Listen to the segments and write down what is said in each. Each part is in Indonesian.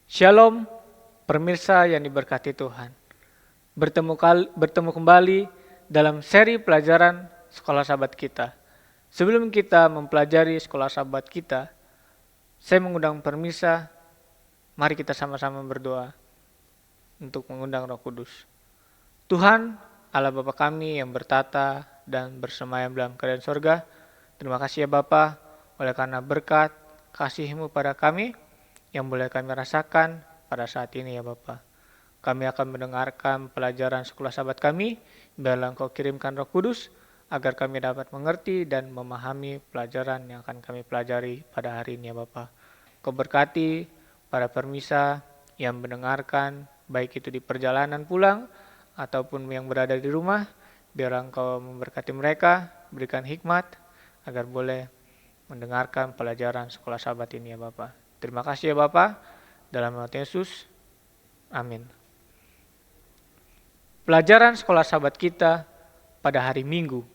Shalom, pemirsa yang diberkati Tuhan. Bertemu kembali dalam seri pelajaran Sekolah Sahabat kita. Sebelum kita mempelajari Sekolah Sahabat kita, saya mengundang pemirsa, mari kita sama-sama berdoa untuk mengundang Roh Kudus. Tuhan, Allah Bapa kami yang bertata dan bersemayam dalam kerajaan sorga, terima kasih ya Bapa, oleh karena berkat kasih-Mu pada kami, yang boleh kami rasakan pada saat ini ya Bapa. Kami akan mendengarkan pelajaran sekolah sahabat kami, biarlah Engkau kirimkan Roh Kudus, agar kami dapat mengerti dan memahami pelajaran yang akan kami pelajari pada hari ini ya Bapa. Kau berkati para permisa yang mendengarkan, baik itu di perjalanan pulang, ataupun yang berada di rumah, biarlah Engkau memberkati mereka, berikan hikmat, agar boleh mendengarkan pelajaran sekolah sahabat ini ya Bapa. Terima kasih ya Bapa, dalam nama Yesus, amin. Pelajaran sekolah sahabat kita pada hari Minggu,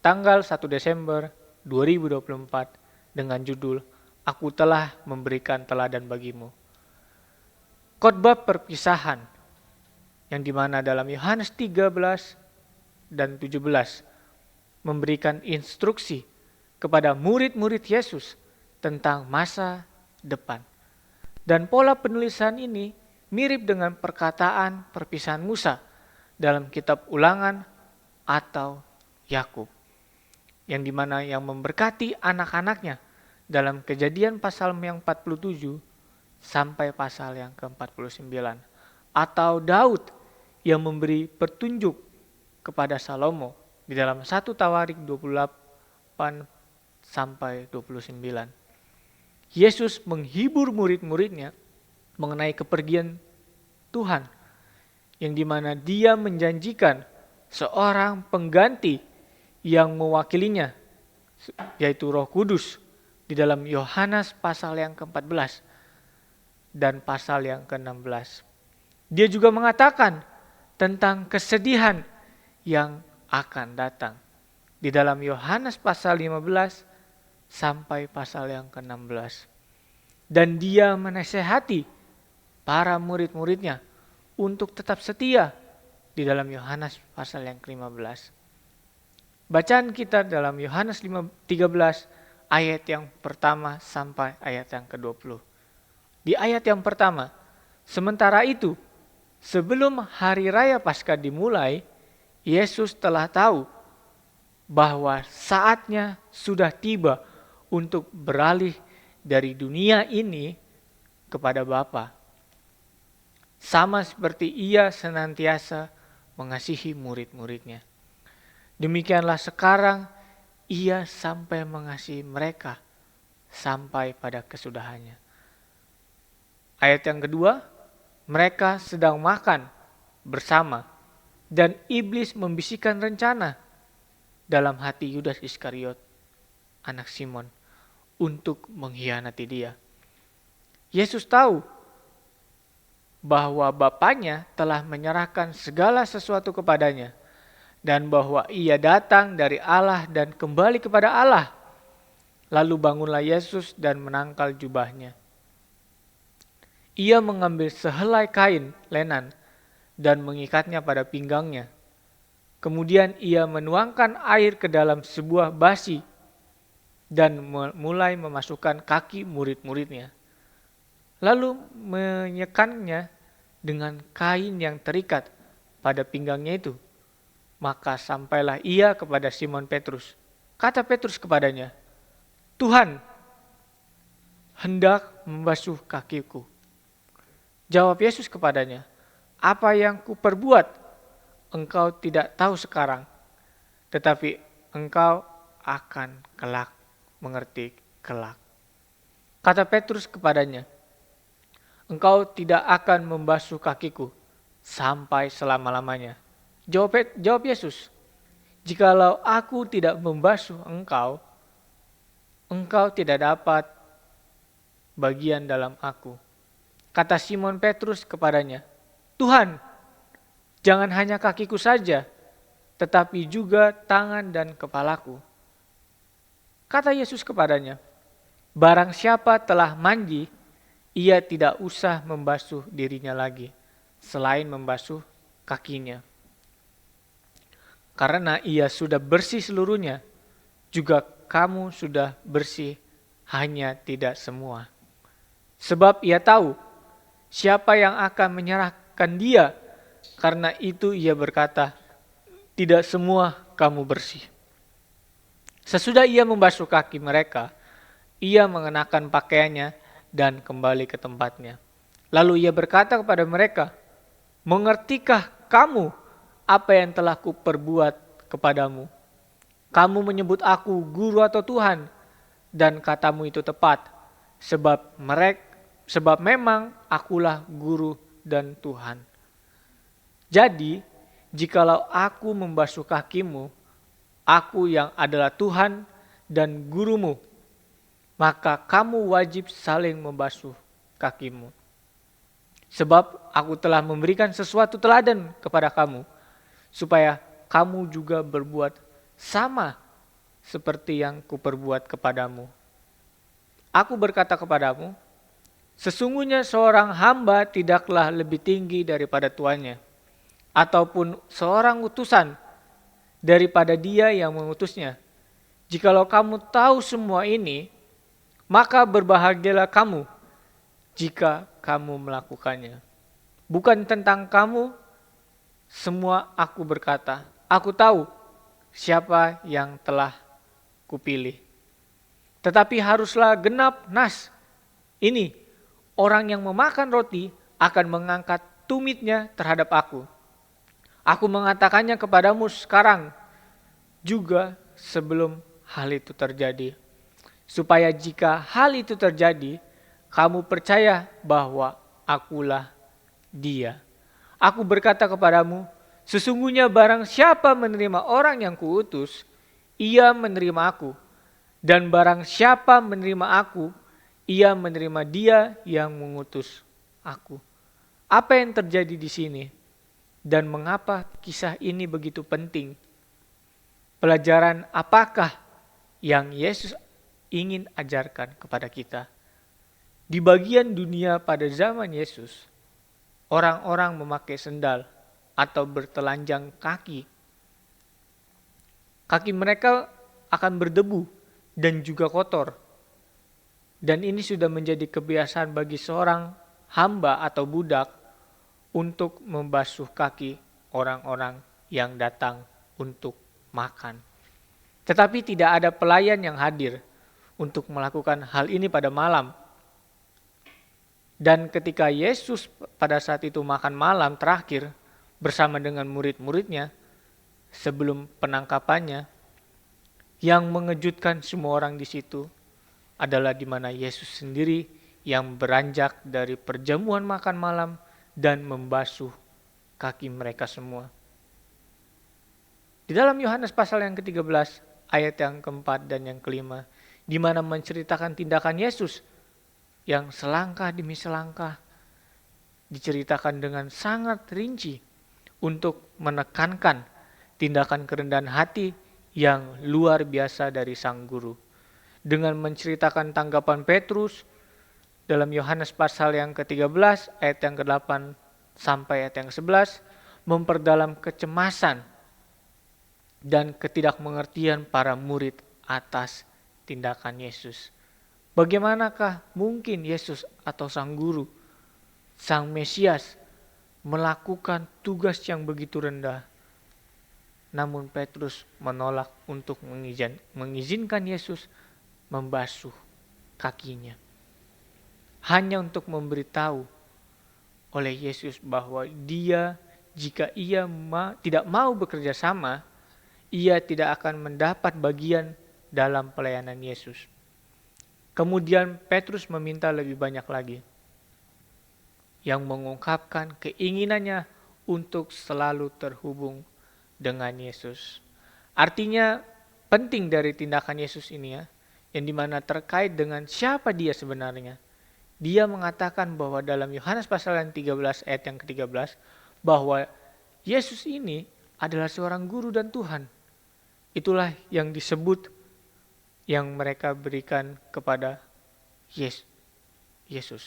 tanggal 1 Desember 2024 dengan judul Aku telah memberikan teladan bagimu. Khotbah perpisahan yang dimana dalam Yohanes 13 dan 17 memberikan instruksi kepada murid-murid Yesus tentang masa depan. Dan pola penulisan ini mirip dengan perkataan perpisahan Musa dalam kitab Ulangan atau Yakub, yang dimana yang memberkati anak-anaknya dalam Kejadian pasal yang 47 sampai pasal yang ke-49, atau Daud yang memberi petunjuk kepada Salomo di dalam 1 Tawarik 28 sampai 29. Yesus menghibur murid-muridnya mengenai kepergian Tuhan, yang dimana dia menjanjikan seorang pengganti yang mewakilinya, yaitu Roh Kudus, di dalam Yohanes pasal yang ke-14 dan pasal yang ke-16. Dia juga mengatakan tentang kesedihan yang akan datang di dalam Yohanes pasal 15 sampai pasal yang ke-16. Dan dia menasehati para murid-muridnya untuk tetap setia di dalam Yohanes pasal yang ke-15. Bacaan kita dalam Yohanes 13 ayat yang pertama sampai ayat yang ke-20. Di ayat yang pertama, sementara itu, sebelum hari raya Paskah dimulai, Yesus telah tahu bahwa saatnya sudah tiba untuk beralih dari dunia ini kepada Bapa. Sama seperti Ia senantiasa mengasihi murid-muridnya. Demikianlah sekarang Ia sampai mengasihi mereka sampai pada kesudahannya. Ayat yang kedua, mereka sedang makan bersama dan iblis membisikkan rencana dalam hati Yudas Iskariot, anak Simon, untuk mengkhianati dia. Yesus tahu bahwa Bapanya telah menyerahkan segala sesuatu kepadanya, dan bahwa Ia datang dari Allah dan kembali kepada Allah. Lalu bangunlah Yesus dan menangkal jubahnya. Ia mengambil sehelai kain lenan dan mengikatnya pada pinggangnya. Kemudian Ia menuangkan air ke dalam sebuah basi dan mulai memasukkan kaki murid-muridnya. Lalu menyekannya dengan kain yang terikat pada pinggangnya itu. Maka sampailah Ia kepada Simon Petrus. Kata Petrus kepadanya, Tuhan, hendak membasuh kakiku. Jawab Yesus kepadanya, apa yang kuperbuat engkau tidak tahu sekarang, tetapi engkau akan kelak mengerti kelak. Kata Petrus kepadanya, engkau tidak akan membasuh kakiku sampai selama-lamanya. Jawab Yesus, jikalau aku tidak membasuh engkau, engkau tidak dapat bagian dalam aku. Kata Simon Petrus kepadanya, Tuhan, jangan hanya kakiku saja, tetapi juga tangan dan kepalaku. Kata Yesus kepadanya, barang siapa telah mandi, ia tidak usah membasuh dirinya lagi, selain membasuh kakinya. Karena ia sudah bersih seluruhnya, juga kamu sudah bersih, hanya tidak semua. Sebab ia tahu siapa yang akan menyerahkan dia, karena itu ia berkata, tidak semua kamu bersih. Sesudah ia membasuh kaki mereka, ia mengenakan pakaiannya dan kembali ke tempatnya. Lalu ia berkata kepada mereka, mengertikah kamu apa yang telah kuperbuat kepadamu? Kamu menyebut aku guru atau Tuhan, dan katamu itu tepat, sebab memang akulah guru dan Tuhan. Jadi, jikalau aku membasuh kakimu, aku yang adalah Tuhan dan gurumu, maka kamu wajib saling membasuh kakimu. Sebab aku telah memberikan sesuatu teladan kepada kamu, supaya kamu juga berbuat sama seperti yang kuperbuat kepadamu. Aku berkata kepadamu, sesungguhnya seorang hamba tidaklah lebih tinggi daripada tuannya, ataupun seorang utusan daripada dia yang mengutusnya. Jikalau kamu tahu semua ini, maka berbahagialah kamu jika kamu melakukannya. Bukan tentang kamu semua aku berkata, aku tahu siapa yang telah kupilih. Tetapi haruslah genap nas ini, orang yang memakan roti akan mengangkat tumitnya terhadap aku. Aku mengatakannya kepadamu sekarang juga sebelum hal itu terjadi. Supaya jika hal itu terjadi, kamu percaya bahwa akulah dia. Aku berkata kepadamu, sesungguhnya barang siapa menerima orang yang kuutus, ia menerima aku. Dan barang siapa menerima aku, ia menerima dia yang mengutus aku. Apa yang terjadi di sini? Dan mengapa kisah ini begitu penting? Pelajaran apakah yang Yesus ingin ajarkan kepada kita? Di bagian dunia pada zaman Yesus, orang-orang memakai sendal atau bertelanjang kaki. Kaki mereka akan berdebu dan juga kotor. Dan ini sudah menjadi kebiasaan bagi seorang hamba atau budak untuk membasuh kaki orang-orang yang datang untuk makan. Tetapi tidak ada pelayan yang hadir untuk melakukan hal ini pada malam. Dan ketika Yesus pada saat itu makan malam terakhir bersama dengan murid-muridnya sebelum penangkapannya, yang mengejutkan semua orang di situ adalah di mana Yesus sendiri yang beranjak dari perjamuan makan malam dan membasuh kaki mereka semua. Di dalam Yohanes pasal yang ke-13 ayat yang keempat dan yang kelima, di mana menceritakan tindakan Yesus yang selangkah demi selangkah diceritakan dengan sangat rinci untuk menekankan tindakan kerendahan hati yang luar biasa dari sang guru. Dengan menceritakan tanggapan Petrus dalam Yohanes pasal yang ke-13 ayat yang ke-8 sampai ayat yang ke-11, memperdalam kecemasan dan ketidakmengertian para murid atas tindakan Yesus. Bagaimanakah mungkin Yesus atau sang guru, sang Mesias melakukan tugas yang begitu rendah? Namun Petrus menolak untuk mengizinkan Yesus membasuh kakinya. Hanya untuk memberitahu oleh Yesus bahwa dia, jika ia tidak mau bekerja sama, ia tidak akan mendapat bagian dalam pelayanan Yesus. Kemudian Petrus meminta lebih banyak lagi, yang mengungkapkan keinginannya untuk selalu terhubung dengan Yesus. Artinya penting dari tindakan Yesus ini yang dimana terkait dengan siapa dia sebenarnya. Dia mengatakan bahwa dalam Yohanes pasal yang 13 ayat yang ke-13 bahwa Yesus ini adalah seorang guru dan Tuhan. Itulah yang disebut yang mereka berikan kepada Yesus.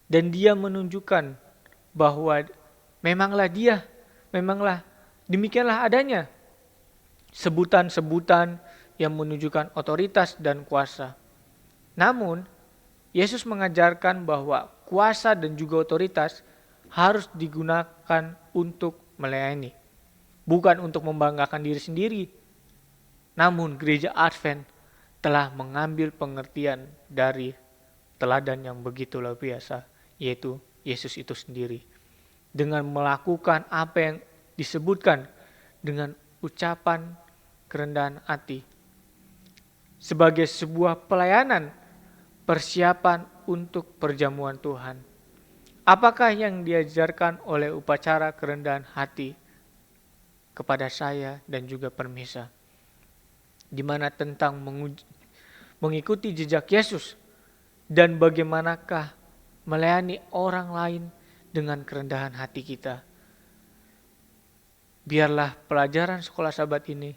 Dan dia menunjukkan bahwa memanglah demikianlah adanya. Sebutan-sebutan yang menunjukkan otoritas dan kuasa. Namun, Yesus mengajarkan bahwa kuasa dan juga otoritas harus digunakan untuk melayani. Bukan untuk membanggakan diri sendiri. Namun gereja Advent telah mengambil pengertian dari teladan yang begitu luar biasa, yaitu Yesus itu sendiri. Dengan melakukan apa yang disebutkan dengan ucapan kerendahan hati. Sebagai sebuah pelayanan, persiapan untuk perjamuan Tuhan. Apakah yang diajarkan oleh upacara kerendahan hati kepada saya dan juga permisa? Di mana tentang mengikuti jejak Yesus dan bagaimanakah melayani orang lain dengan kerendahan hati kita. Biarlah pelajaran sekolah Sabat ini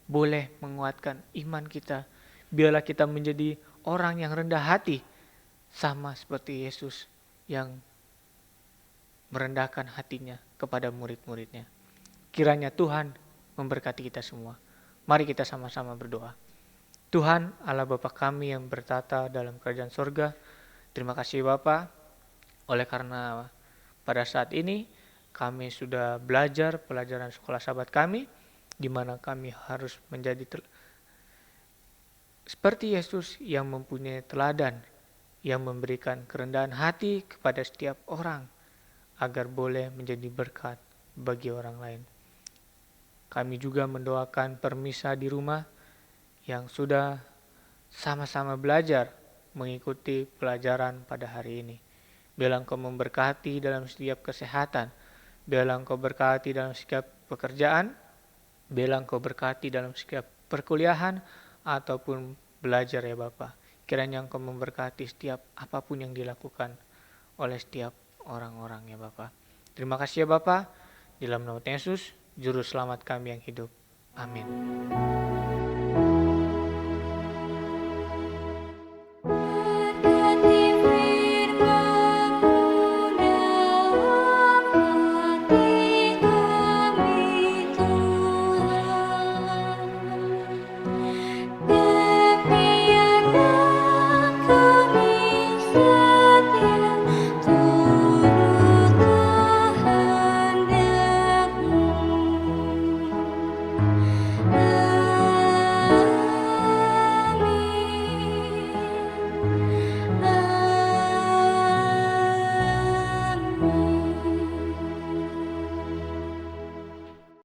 boleh menguatkan iman kita. Biarlah kita menjadi orang yang rendah hati, sama seperti Yesus yang merendahkan hatinya kepada murid-muridnya. Kiranya Tuhan memberkati kita semua. Mari kita sama-sama berdoa. Tuhan Allah Bapa kami yang bertata dalam kerajaan sorga, terima kasih Bapa, oleh karena pada saat ini kami sudah belajar pelajaran sekolah Sabat kami, di mana kami harus menjadi seperti Yesus yang mempunyai teladan, yang memberikan kerendahan hati kepada setiap orang, agar boleh menjadi berkat bagi orang lain. Kami juga mendoakan permisa di rumah yang sudah sama-sama belajar mengikuti pelajaran pada hari ini. Biarlah Engkau memberkati dalam setiap kesehatan, biarlah Engkau berkati dalam setiap pekerjaan, biarlah Engkau berkati dalam setiap perkuliahan ataupun belajar ya Bapa. Kiranya Engkau memberkati setiap apapun yang dilakukan oleh setiap orang-orang ya Bapa. Terima kasih ya Bapa, di dalam nama Yesus, Juru Selamat kami yang hidup. Amin.